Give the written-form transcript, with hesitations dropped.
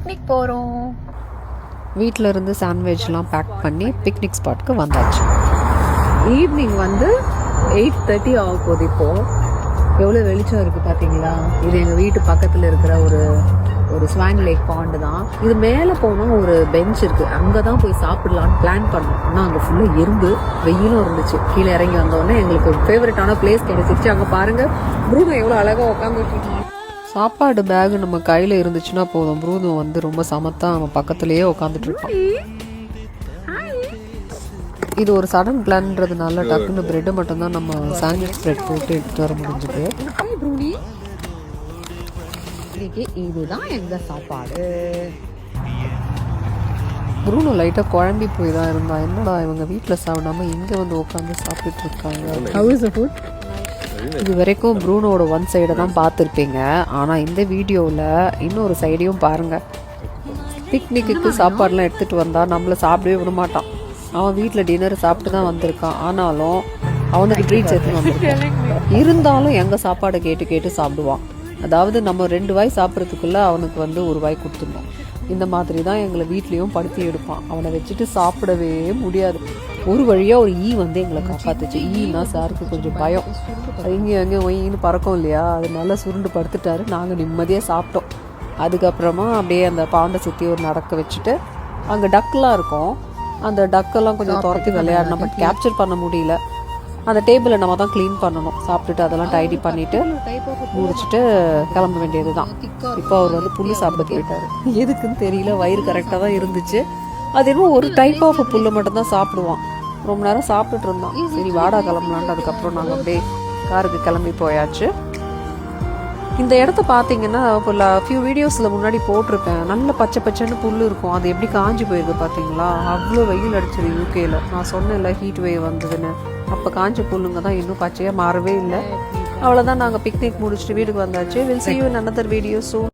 Picnic போகிறோம். வீட்டில் இருந்து சாண்ட்விச்லாம் பேக் பண்ணி பிக்னிக் ஸ்பாட்க்கு வந்தாச்சு. ஈவினிங் 8:30 ஆக போகுது. இப்போது எவ்வளோ வெளிச்சம் இருக்குது பார்த்தீங்களா? இது எங்கள் வீட்டு பக்கத்தில் இருக்கிற ஒரு ஸ்வான் லேக் பாண்டு தான். இது மேலே போனால் ஒரு பெஞ்ச் இருக்குது, அங்கே தான் போய் சாப்பிடலான்னு பிளான் பண்ணோம். ஆனால் அங்கே ஃபுல்லாக எறும்பு, வெயிலும் இருந்துச்சு. கீழே இறங்கி வந்தோடனே எங்களுக்கு ஒரு ஃபேவரட்டான பிளேஸ் கிடைச்சிருச்சு. அங்கே பாருங்கள், ப்ரூனோ எவ்வளோ அழகாக உட்காந்துட்டு இருக்கீங்க. சாப்பாடு பேகு நம்ம கையில் இருந்துச்சுன்னா போதும், ப்ரூனோ ரொம்ப சமத்தான் நம்ம பக்கத்துலேயே உட்காந்துட்டு இருக்கோம். இது ஒரு சடன் பிளான்றதுனால டக்குன்னு பிரெட்டை மட்டும்தான் நம்ம சாண்ட்விச் பிரெட் போட்டு எடுத்துகிட்டு வர முடிஞ்சுது. இதுதான் எங்கள் சாப்பாடு. ப்ரூனோ லைட்டாக குழம்பி போய் தான் இருந்தா. என்னடா இவங்க வீட்டில் சாப்பிடாம இங்கே உட்காந்து சாப்பிட்டுட்டு இருக்காங்க. இது வரைக்கும் ப்ரூனோட ஒன் சைடை தான் பார்த்துருப்பீங்க. ஆனால் இந்த வீடியோவில் இன்னொரு சைடையும் பாருங்கள். பிக்னிக்கு சாப்பாடெலாம் எடுத்துகிட்டு வந்தால் நம்மளை சாப்பிடவே விட மாட்டான். அவன் வீட்டில் டின்னர் சாப்பிட்டு தான் வந்திருக்கான். ஆனாலும் அவனுக்கு ட்ரீட்ஸ் எடுத்துன்னு வந்திருக்கான். இருந்தாலும் எங்கள் சாப்பாடை கேட்டு சாப்பிடுவான். அதாவது நம்ம 2 வாய் சாப்பிட்றதுக்குள்ளே அவனுக்கு 1 வாய் கொடுத்துருந்தோம். இந்த மாதிரி தான் எங்களை வீட்லேயும் படுத்தி எடுப்பான். அவனை வச்சுட்டு சாப்பிடவே முடியாது. ஒரு வழியாக ஒரு எங்களை காப்பாற்றுச்சு. ஈனா சாருக்கு கொஞ்சம் பயம். எங்கேயும் ஒயின்னு பறக்கும் இல்லையா, அதனால சுருண்டு படுத்துட்டாரு. நாங்கள் நிம்மதியாக சாப்பிட்டோம். அதுக்கப்புறமா அப்படியே அந்த பாண்டை சுற்றி ஒரு நடக்க வச்சுட்டு அங்கே டக்கெலாம் இருக்கும். அந்த டக்கெல்லாம் கொஞ்சம் துரத்தி விளையாடணும். பட் கேப்சர் பண்ண முடியல. அந்த டேபிளை நம்ம தான் க்ளீன் பண்ணணும். சாப்பிட்டுட்டு அதெல்லாம் டைடி பண்ணிவிட்டு முடிச்சுட்டு கிளம்ப வேண்டியது தான். இப்போ அவர் புல்லு சாப்பிட போயிட்டார். எதுக்குன்னு தெரியல, வயிறு கரெக்டாக தான் இருந்துச்சு. அது இன்னும் ஒரு டைப் ஆஃப் புல்லை மட்டும்தான் சாப்பிடுவான். ரொம்ப நேரம் சாப்பிட்டுட்டு இருந்தான். சரி வாடா கிளம்பலான்ட்டு அதுக்கப்புறம் நாங்கள் அப்படியே காருக்கு கிளம்பி போயாச்சு. இந்த இடத்த பார்த்தீங்கன்னா ஃபியூ வீடியோஸில் முன்னாடி போட்டிருப்பேன். நல்ல பச்சை பச்சைன்னு புல் இருக்கும். அது எப்படி காஞ்சி போயிருக்கு பார்த்தீங்களா? அவ்வளோ வெயில் அடிச்சிது யூகேயில். நான் சொன்னேன்ல ஹீட் வேவ் வந்ததுன்னு. அப்போ காஞ்ச புல்லுங்க தான் இன்னும் பச்சையாக மாறவே இல்லை. அவ்வளோதான், நாங்கள் பிக்னிக் முடிச்சுட்டு வீட்டுக்கு வந்தாச்சு. Will see you in another video soon.